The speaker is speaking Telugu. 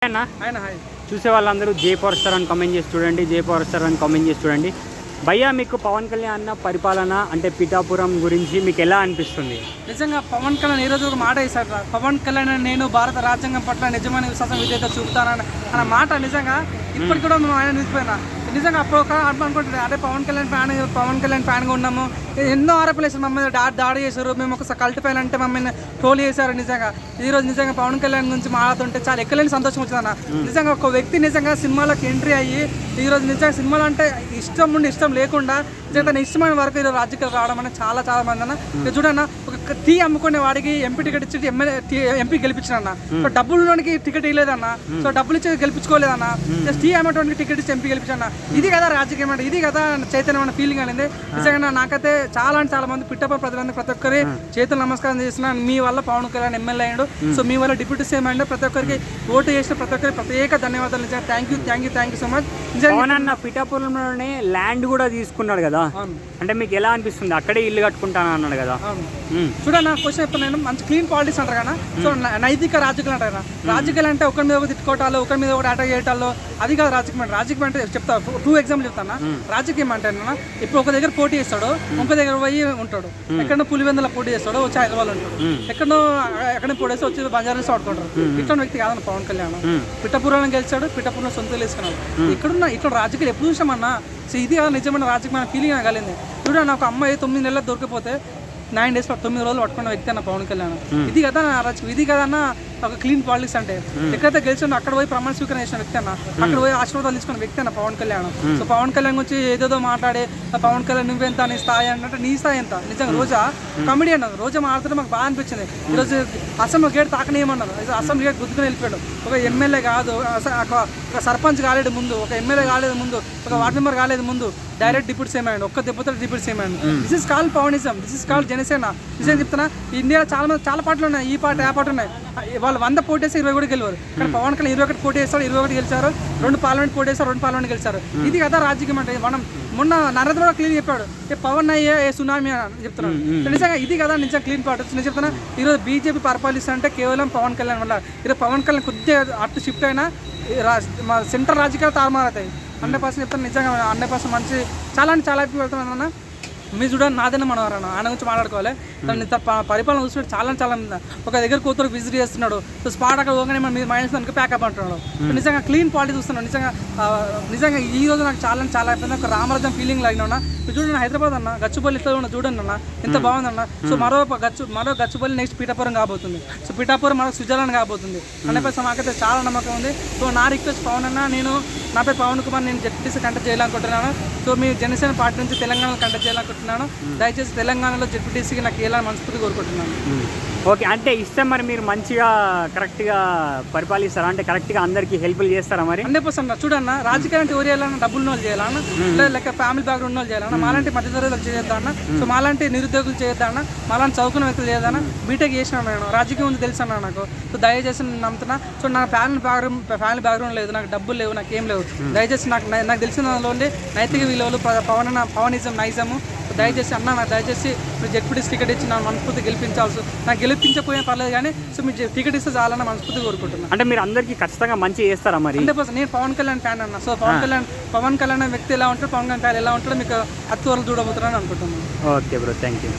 అన్న ఆయన హాయ్ చూసే వాళ్ళందరూ జే పవర్ స్టార్ అని కామెంట్ చేసి చూడండి, జే పవర్ స్టార్ అని కామెంట్ చేసి చూడండి. భయ్యా, మీకు పవన్ కళ్యాణ్ అన్న పరిపాలన అంటే పిఠాపురం గురించి మీకు ఎలా అనిపిస్తుంది? నిజంగా పవన్ కళ్యాణ్ ఈరోజు ఒక మాట వేశాడు. పవన్ కళ్యాణ్ నేను భారత రాజ్యాంగం పట్ల నిజమైన విశ్వాసం విధేయత చూపుతానని అన్న మాట నిజంగా ఇప్పటికి కూడా మేము ఆయన నిలిచిపోయినా. నిజంగా అప్పుడు ఒక అనుకుంటుంది, అదే పవన్ కళ్యాణ్ ఫ్యాన్గా ఉన్నాము, ఎన్నో ఆరోపణలు వేసారు, మమ్మల్ని దాడి చేశారు, మేము ఒక కల్ట్ ఫ్యాన్ అంటే మమ్మల్ని ట్రోల్ చేశారు. నిజంగా ఈరోజు నిజంగా పవన్ కళ్యాణ్ గురించి మాట్లాడుతుంటే చాలా ఎక్కలేని సంతోషం వచ్చిందన్న. నిజంగా ఒక వ్యక్తి నిజంగా సినిమాలోకి ఎంట్రీ అయ్యి ఈరోజు నిజంగా సినిమాలు అంటే ఇష్టం ఉండి ఇష్టం లేకుండా నిజంగా తన ఇష్టమైన వరకు ఈరోజు రాజకీయాలు రావడం అనేది చాలా చాలా మంది అన్న. చూడన్న, ఒక టీ అమ్ముకునే వాడికి ఎంపీ టికెట్ ఇచ్చి ఎంపీ గెలిపించిన. సో డబ్బులకి టికెట్ ఇవ్వలేదన్న, సో డబ్బులు ఇచ్చి గెలిపించుకోలేదన్న, జస్ట్ టీ అమ్మేటువంటి టికెట్ ఇచ్చి ఎంపీ గెలిపించిన. ఇది కదా రాజకీయం అంటే, ఇది కదా చైతన్యమైన ఫీలింగ్ అనేది. నిజంగా నాకైతే చాలా మంది పిఠాపురం ప్రజలందరూ ప్రతి ఒక్కరి చేతులు నమస్కారం చేసిన. మీ వల్ల పవన్ కళ్యాణ్ ఎమ్మెల్యే అయ్యాడు, సో మీ వల్ల డిప్యూటీ సీఎం అయ్యాడు. ప్రతి ఒక్కరికి ఓటు చేసిన ప్రతి ఒక్కరికి ప్రత్యేక ధన్యవాదాలు. నిజంగా thank you so much. Pawan అన్న పిఠాపురంలోనే ల్యాండ్ కూడా తీసుకున్నాడు కదా, అంటే మీకు ఎలా అనిపిస్తుంది? అక్కడే ఇల్లు కట్టుకుంటాను అన్నాడు కదా. చూడండి, నా క్వశ్చన్ చెప్తాను నేను. మంచి క్లీన్ పాలిటిక్స్ అంటారు కదా, సో నైతిక రాజకీయాలు అంటారు కదా. రాజకీయాలు అంటే ఒకరి మీద ఒకటి తిట్టుకోవటాలు, ఒకరి మీద ఒకటి అటాక్ చేయటాలు, అది కాదు రాజకీయం అంటే. రాజకీయం అంటే చెప్తా, 2 ఎగ్జాంపుల్ చెప్తాను. రాజకీయం అంటే ఇప్పుడు ఒక దగ్గర పోటీ చేస్తాడు, ఇంకో దగ్గర పోయి ఉంటాడు. ఎక్కడో పులివెందుల పోటీ చేస్తాడు, వచ్చి హైదరాబాద్ ఉంటాడు. ఎక్కడ పోటీ చేస్తే వచ్చి బంజారాస్ ఆడుకుంటారు. ఇట్లాంటి వ్యక్తి కాదన్న పవన్ కళ్యాణ్. పిఠాపురం గెలిచాడు, పిఠాపురం సొంతలు వేసుకున్నాడు. ఇట్లా రాజకీయాలు ఎప్పుడు చూసామన్నా. సో ఇది నిజమైన రాజకీయమైన ఫీలింగ్ కలిగింది. చూడండి, నాకు అమ్మాయి 9 నెలలు దొరికిపోతే 9 డేస్ 9 రోజులు పట్టుకున్న వ్యక్తి అన్న పవన్ కళ్యాణ్. ఇది కదా రాజకీయం, ఇది కదన్న ఒక క్లీన్ పాలిటిక్స్ అంటే. ఎక్కడైతే గెలిచిండో అక్కడ పోయి ప్రమాణ స్వీకారం చేసిన వ్యక్తి అన్న, అక్కడ పోయి ఆశీర్వాదాలు తీసుకున్న వ్యక్తి అన్న పవన్ కళ్యాణ్. సో పవన్ కళ్యాణ్ గురించి ఏదేదో మాట్లాడే, పవన్ కళ్యాణ్ నువ్వెంత, నీ స్థాయి అంటే నీ స్థాయి ఎంత? నిజంగా రోజా కామెడీ అన్నారు. రోజా మాట్లాడితే మాకు బాగా అనిపించింది. ఈరోజు అసెంబ్లీ గేట్ తాకనేయమన్నారు, అసెంబ్లీ గేట్ గుద్దుకుని వెళ్ళిపోయాడు. ఒక ఎమ్మెల్యే కాదు, ఒక సర్పంచ్ కాలేదు ముందు, ఒక ఎమ్మెల్యే కాలేదు ముందు, ఒక వార్డు మెంబర్ కాలేదు ముందు, డైరెక్ట్ డిప్యూటీ సీఎం అయ్యాడు. ఒక్క దెబ్బతో డిప్యూటీ సీఎం అయ్యాడు. This is call Pawanism, this is call Janasena. నిజంగా చెప్తున్నా, ఇండియా చాలా పార్టీలు ఉన్నాయి, ఈ పార్టీ ఆ పార్టీ ఉన్నాయి. వాళ్ళు 100 పోటీ వేస్తే 20 కూడా గెలవారు. కానీ పవన్ కళ్యాణ్ 21 పోటీ వేస్తాడు, 21 గెలిచారు. 2 పార్లమెంట్ పోటీ వేస్తారు, 2 పార్లమెంట్ గెలిచారు. ఇది కదా రాజకీయం అంటే. మనం మొన్న నరేంద్ర మోడీ క్లీన్ చెప్పాడు, పవన్ అయ్యే సునామీ అని చెప్తున్నాడు. నిజంగా ఇది కదా నిజంగా క్లీన్ పార్టీ. నేను చెప్తున్నా, ఈరోజు బీజేపీ పరిపాలిస్తా అంటే కేవలం పవన్ కళ్యాణ్ వల్ల. ఈరోజు పవన్ కళ్యాణ్ కొద్దిగా అటు షిఫ్ట్ అయినా మా సెంట్రల్ రాజకీయాలు తారుమారవుతాయి. 100% చెప్తాను. నిజంగా 100% మంచి చాలా హ్యాపీ వెళ్తున్నాను అన్న. మీరు చూడండి, నాదైనా మనవరన్న, ఆయన గురించి మాట్లాడుకోవాలి. పరిపాలన చూసినట్టు చాలా ఒక దగ్గర కూతురు విజిట్ చేస్తున్నాడు. సో స్పాట్ అక్కడ పోగానే మీరు మైనస్ దానికి ప్యాకప్ అంటున్నాడు. నిజంగా క్లీన్ పాలిటీ చూస్తున్నాడు. నిజంగా ఈ రోజు నాకు చాలా అయిపోయింది. ఒక రామరాజ్యం ఫీలింగ్ లాగినా. మీరు చూడండి, హైదరాబాద్ అన్న గచ్చిబౌలి ఇట్లా ఉన్న చూడండి అన్న, ఎంత బాగుందన్న. సో మరో గచ్చిబౌలి నెక్స్ట్ పిఠాపురం కాబోతుంది. సో పిఠాపురం మనకు స్విట్జర్లాండ్ కాబోతుంది. 100% మాకైతే చాలా నమ్మకం ఉంది. సో నా రిక్వెస్ట్ పవన్ అన్న, నా పేరు పవన్ కుమార్, నేను జడ్పీటీసీ కంటెక్ట్ చేయాలనుకుంటున్నాను. సో మీ జనసేన పార్టీ నుంచి తెలంగాణలో కంటెక్ట్ చేయాలనుకుంటున్నాను. దయచేసి తెలంగాణలో జడ్పీటీసీకి నాకు ఎలా మనస్ఫూర్తి కోరుకుంటున్నాను. ఓకే, అంటే ఇస్తే మరి మీరు మంచిగా కరెక్ట్గా పరిపాలిస్తారా? అంటే కరెక్ట్గా అందరికీ హెల్ప్లు చేస్తారా? మరి 100% చూడన్న, రాజకీయాలు అంటే ఎవరు చేయాలన్నా, డబ్బులు వాళ్ళు చేయాలన్నా, లేక ఫ్యామిలీ బ్యాక్గ్రౌండ్ వాళ్ళు చేయాలన్నా, మాలాంటి మధ్యతరగతులు చేద్దామన్నా, సో మాలాంటి నిరుద్యోగులు చేద్దామన్నా, మాలాంటి చదువుకున్న వ్యక్తులు చేద్దామన్నా. బీటెక్ చేసినా నేను, రాజకీయం ఉంది తెలుసు అన్న నాకు. సో దయచేసి నేను నమ్ముతున్నా. సో నా ఫ్యామిలీ బ్యాక్గ్రౌండ్ లేదు, నాకు డబ్బులు లేవు, నాకు ఏం లేవు. దయచేసి నాకు తెలిసిన దానిలో నైతిక విలువలు, పవనిజం, నైజము. దయచేసి అన్న, నాకు దయచేసి మీరు జడ్పీటీసీ టికెట్ ఇచ్చి నా మనస్ఫూర్తి గెలిపించాల్సి. నాకు గెలిపించకపోయినా పర్లేదు, కానీ సో మీరు టికెట్ ఇస్తే చాలన్న మనస్ఫూర్తి కోరుకుంటున్నాను. అంటే మీరు అందరికీ ఖచ్చితంగా మంచి చేస్తారా? మరి 100% నేను పవన్ కళ్యాణ్ ఫ్యాన్ అన్న. సో పవన్ కళ్యాణ్ వ్యక్తి ఎలా ఉంటాడు, పవన్ కళ్యాణ్ ఎలా ఉంటాడో మీకు అత్వరలు చూడబోతున్నాను అనుకుంటున్నాను. Okay bro, thank you.